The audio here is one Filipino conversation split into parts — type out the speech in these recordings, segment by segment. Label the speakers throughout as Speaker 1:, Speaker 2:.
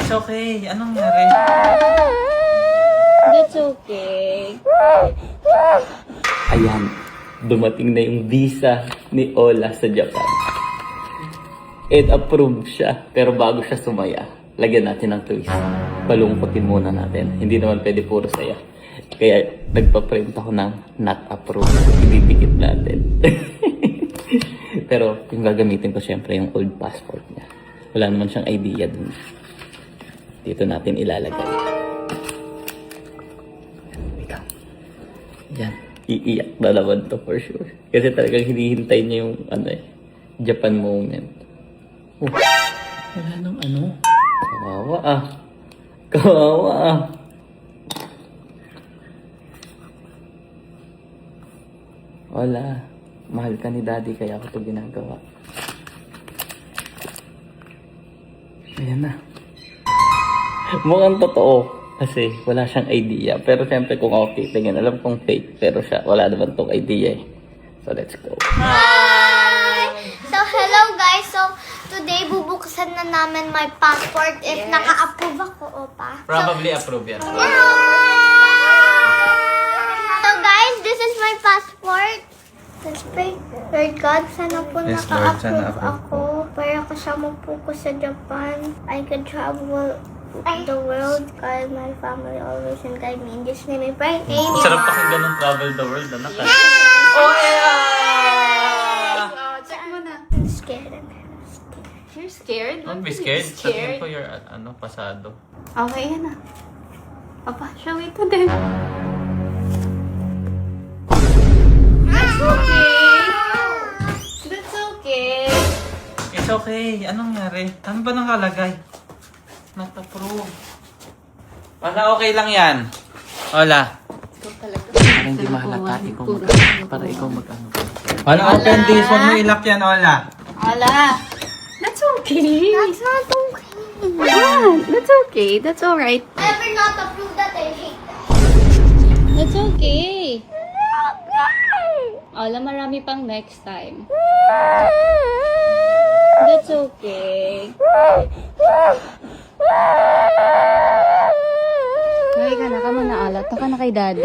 Speaker 1: It's okay. Anong nangyari?
Speaker 2: That's okay.
Speaker 3: Ayan, dumating na yung visa ni Ola sa Japan. And approved siya, pero bago siya sumaya, lagyan natin ng twist. Palungkotin muna natin. Hindi naman pwede puro saya. Kaya nagpa-print ako ng not approved. Ididikit natin. Pero yung gagamitin ko syempre yung old passport niya. Wala naman siyang idea dun. Dito natin ilalagay. Yan. Iiyak na naman to for sure. Kasi talagang hinihintay niya yung Japan moment. Oh, wala nang Kawawa ah. Kawawa ah. Wala. Mahal ka ni daddy kaya ako ito ginagawa. Ayan na. Mukhang totoo. Kasi wala siyang idea. Pero siyempre kung okay, tingin alam kong fake. Pero siya, wala naman tong idea eh. So let's go.
Speaker 4: Hi! So hello guys. So today bubuksan na namin my passport if naka-approve ako, opa.
Speaker 1: Probably approve yan.
Speaker 4: So guys, this is my passport. Let's pray. Lord God, sana po
Speaker 1: Yes, Lord, sana
Speaker 4: naka-approve ako para kasama po ko sa Japan. I can travel the world, guide my family always and guide me. In this name I pray. Amen.
Speaker 1: Sarap pakinggan ng travel the world, anak.
Speaker 4: Oh,
Speaker 2: Check mo na.
Speaker 4: I'm scared.
Speaker 2: You're scared?
Speaker 1: Don't be scared. Sabihin ko your pasado.
Speaker 2: Okay, yan na. Papa, show it to them. That's okay. That's okay.
Speaker 1: It's okay. Anong nangyari? Ano ba nakalagay? Not approved. Wala, okay lang yan. Wala.
Speaker 2: Ikaw talaga.
Speaker 3: Para hindi mahalata, ikaw mag-ano.
Speaker 1: Wala, open this. Huwag mo ilak yan, Ola.
Speaker 2: Wala. That's okay.
Speaker 4: That's not okay.
Speaker 2: That's okay. That's alright.
Speaker 4: Ever not approved that, I hate that.
Speaker 2: That's okay. Alam, marami pang next time. That's okay. Kaya ka na, kama na alat. Taka na kay daddy.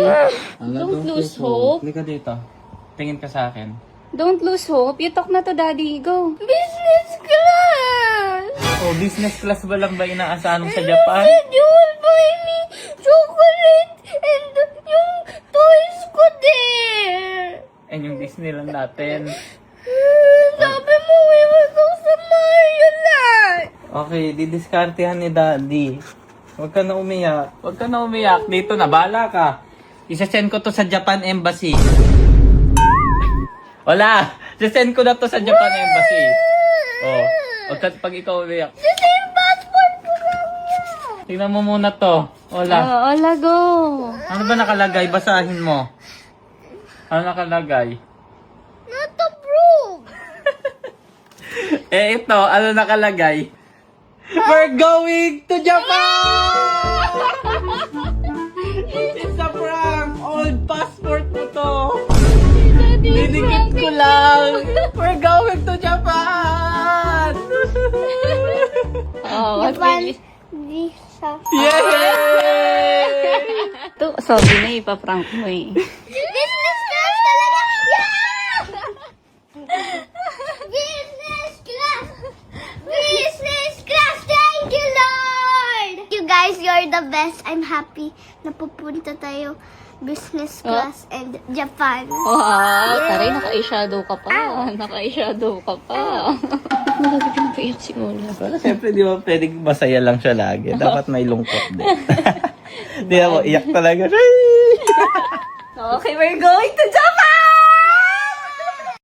Speaker 2: Don't lose hope.
Speaker 1: Hindi ka dito. Tingin ka sa akin.
Speaker 2: Don't lose hope. You talk na to daddy. Go. Business class!
Speaker 1: Oh, business class ba lang ba inaasahan mo sa Japan?
Speaker 2: You will buy me chocolate and yung toys ko there.
Speaker 1: And yung Disneyland natin.
Speaker 2: Sabi mo, we will go sa Mario Land.
Speaker 1: Okay, didiskartehan ni Daddy. Huwag ka na umiyak. Huwag ka na umiyak. Dito na, bahala ka. Isa-send ko to sa Japan Embassy. Wala. Isa-send ko na to sa Japan Embassy. Oh, huwag ka pag ikaw umiyak.
Speaker 4: The same passport ko lang yun.
Speaker 1: Tingnan mo muna to. Wala.
Speaker 2: Hola, go.
Speaker 1: Ano ba nakalagay? Basahin mo. Ano nakalagay?
Speaker 4: Not approved.
Speaker 1: Eh ito, ano nakalagay? We're going to Japan! It's a prank! Old passport mo to! Didikit ko lang! We're going to Japan!
Speaker 2: Oh, what
Speaker 4: Japan
Speaker 2: will
Speaker 4: visa.
Speaker 1: Yay!
Speaker 2: Ito, sabi na ipaprank mo eh.
Speaker 4: Business class talaga! Yeah! Business class! Business class! Thank you, Lord! You guys, you're the best. I'm happy na pupunta tayo business class and Japan.
Speaker 2: Wow, taray, naka-eyeshadow ka pa. Naka-eyeshadow ka pa. Malagay ka nagpaiyak si Ola.
Speaker 1: Pero siyempre di ba pwedeng masaya lang siya lagi. Dapat may lungkot din. Di ba, iyak talaga siya.
Speaker 2: Okay, we're going to Japan!